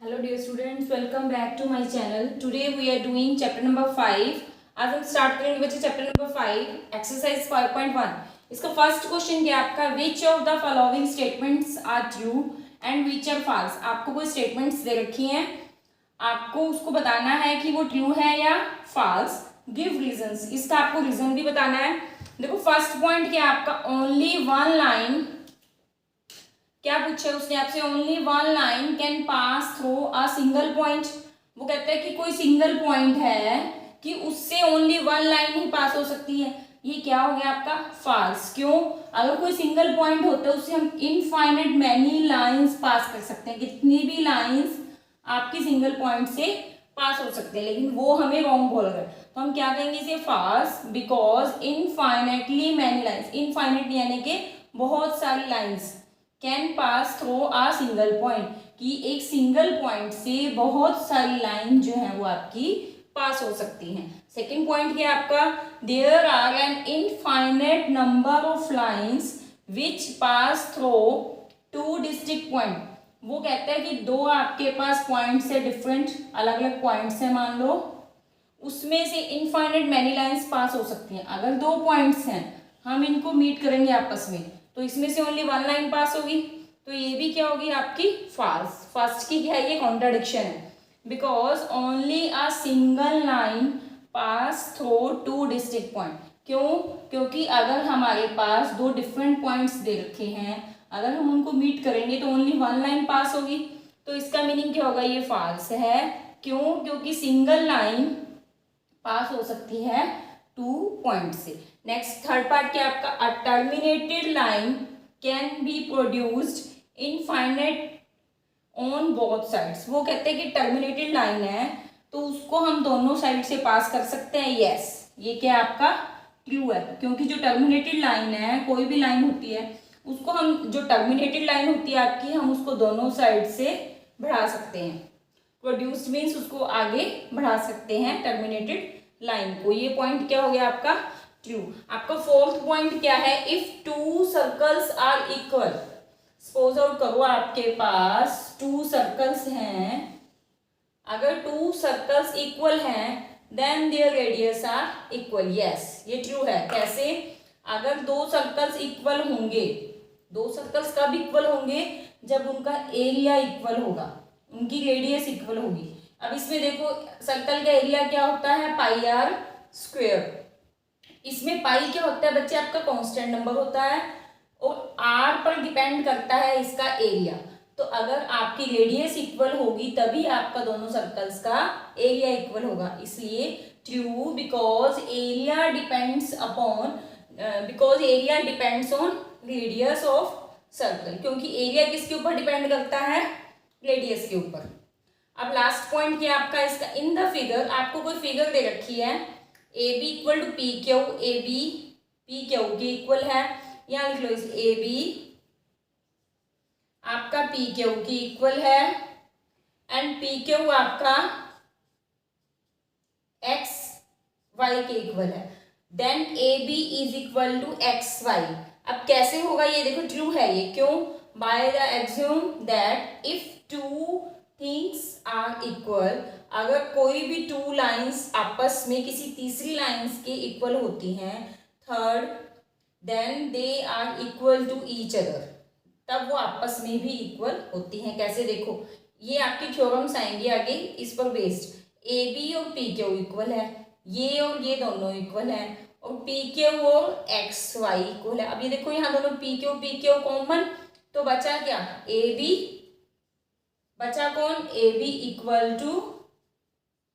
Hello dear students, welcome back to my channel. Today we are doing chapter number 5। आज हम start करेंगे बच्चे chapter number 5 exercise 5.1। इसका first question क्या है आपका, which of the following statements are true and which are false. आपको कोई स्टेटमेंट्स दे रखी हैं, आपको उसको बताना है कि वो ट्रू है या फॉल्स। गिव रीजंस, इसका आपको रीजन भी बताना है। देखो फर्स्ट पॉइंट क्या है आपका, ओनली वन लाइन। क्या पूछा है उसने आपसे, only one line can pass through a single point. वो कहता है कि कोई सिंगल पॉइंट है कि उससे ओनली वन लाइन ही पास हो सकती है। ये क्या हो गया आपका, फॉल्स। क्यों? अगर कोई सिंगल पॉइंट होता है उससे हम इनफाइनाइट मैनी लाइंस पास कर सकते हैं, कितनी भी लाइंस आपकी सिंगल पॉइंट से पास हो सकते हैं, लेकिन वो हमें रॉन्ग बोल रहा है। तो हम क्या कहेंगे इसे, false, because infinitely many lines, infinite यानी कि बहुत सारी lines can pass through a single point, कि एक सिंगल पॉइंट से बहुत सारी लाइन जो है वो आपकी पास हो सकती हैं। सेकेंड पॉइंट क्या है आपका, there are an infinite number of lines which pass through two distinct point. वो कहता है कि दो आपके पास पॉइंट्स है, डिफरेंट अलग अलग पॉइंट्स है, मान लो उसमें से इनफाइनाइट मैनी लाइंस पास हो सकती हैं। अगर दो पॉइंट्स हैं, हम इनको मीट करेंगे आपस में, तो इसमें से ओनली वन लाइन पास होगी, तो ये भी क्या होगी आपकी, फॉल्स। फर्स्ट की क्या है, ये कॉन्ट्राडिक्शन है, because only a single line pass through two distinct point. क्यों? क्योंकि अगर हमारे पास दो डिफरेंट पॉइंट्स दे रखे हैं, अगर हम उनको मीट करेंगे तो ओनली वन लाइन पास होगी, तो इसका मीनिंग क्या होगा, ये फॉल्स है। क्यों? क्योंकि सिंगल लाइन पास हो सकती है टू पॉइंट से। नेक्स्ट थर्ड पार्ट क्या आपका, a terminated line can be produced infinite on both sides. वो कहते हैं कि टर्मिनेटेड लाइन है तो उसको हम दोनों साइड से पास कर सकते हैं। यस, ये क्या आपका ट्रू है, क्योंकि जो टर्मिनेटेड लाइन है, कोई भी लाइन होती है उसको हम, जो टर्मिनेटेड लाइन होती है आपकी, हम उसको दोनों साइड से बढ़ा सकते हैं। प्रोड्यूस्ड मीन्स उसको आगे बढ़ा सकते हैं टर्मिनेटेड लाइन को। ये पॉइंट क्या हो गया आपका, ट्रू। आपका फोर्थ पॉइंट क्या है, if two circles are equal. Suppose out करो आपके पास टू सर्कल्स हैं, अगर टू सर्कल्स इक्वल हैं then their radius are equal. Yes, ये ट्रू है। कैसे? अगर दो सर्कल्स इक्वल होंगे, दो सर्कल्स कब इक्वल होंगे, जब उनका एरिया इक्वल होगा, उनकी रेडियस इक्वल होगी। अब इसमें देखो सर्कल का एरिया क्या होता है, पाई आर स्क्वायर। इसमें पाई क्या होता है बच्चे, आपका कांस्टेंट नंबर होता है और आर पर डिपेंड करता है इसका एरिया। तो अगर आपकी रेडियस इक्वल होगी तभी आपका दोनों सर्कल्स का एरिया इक्वल होगा। इसलिए true, because area depends upon, because area depends on radius of circle, क्योंकि एरिया किसके ऊपर डिपेंड करता है, रेडियस के ऊपर। अब लास्ट पॉइंट क्या आपका इसका, इन द फिगर, आपको कोई फिगर दे रखी है, A B equal to P Q, A B P Q के इक्वल है, यहाँ लिख लो इस ए बी आपका पी क्यू की इक्वल है, एंड पी क्यू आपका एक्स वाई के इक्वल है, then A B is equal to X Y. अब कैसे होगा ये देखो, ट्रू है ये। क्यों? By the axiom that if two things are equal, अगर कोई भी टू लाइंस आपस में किसी तीसरी लाइंस के इक्वल होती हैं, third, then they are equal to each other, तब वो आपस में भी इक्वल होती हैं। कैसे देखो, ये आपकी थ्योरम्स आएंगे आगे इस पर बेस्ड। ए बी और पी क्यू इक्वल है, ये और ये दोनों इक्वल है, और पी क्यू और एक्स वाई इक्वल है। अब ये देखो यहाँ दोनों पी क्यू कॉमन, तो बचा क्या, ए बी, बचा कौन, A B equal to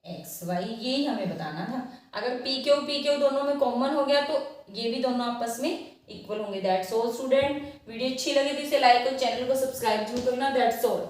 X Y. यही हमें बताना था। अगर पी क्यू दोनों में कॉमन हो गया तो ये भी दोनों आपस में इक्वल होंगे। That's all student. वीडियो अच्छी लगे तो इसे लाइक और चैनल को सब्सक्राइब जरूर करना। That's all.